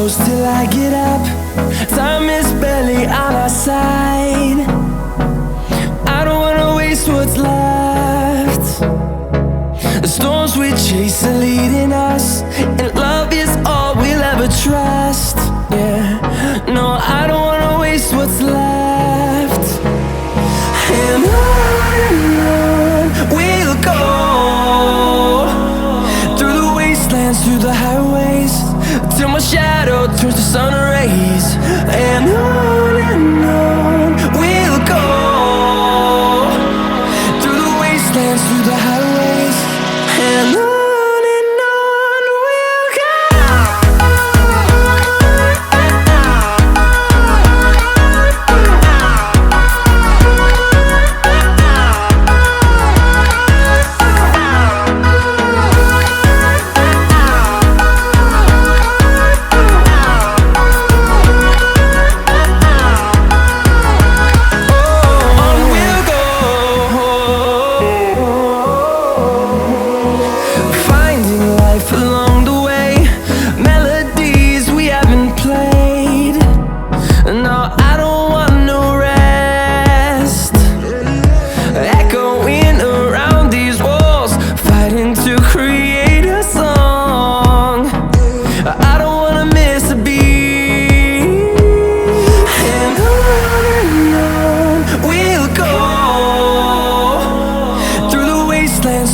close till I get up. Time is barely on our side. I don't wanna waste what's left. The storms we chase are leading us, and love is all we'll ever trust. Yeah, no, I don't wanna waste what's left. And on we'll go, through the wastelands, through the highways, till my shadow turns to sun rays. And on we'll go, through the wastelands, through the highways, and on.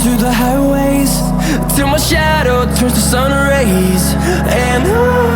Through the highways, till my shadow turns to sun rays. And on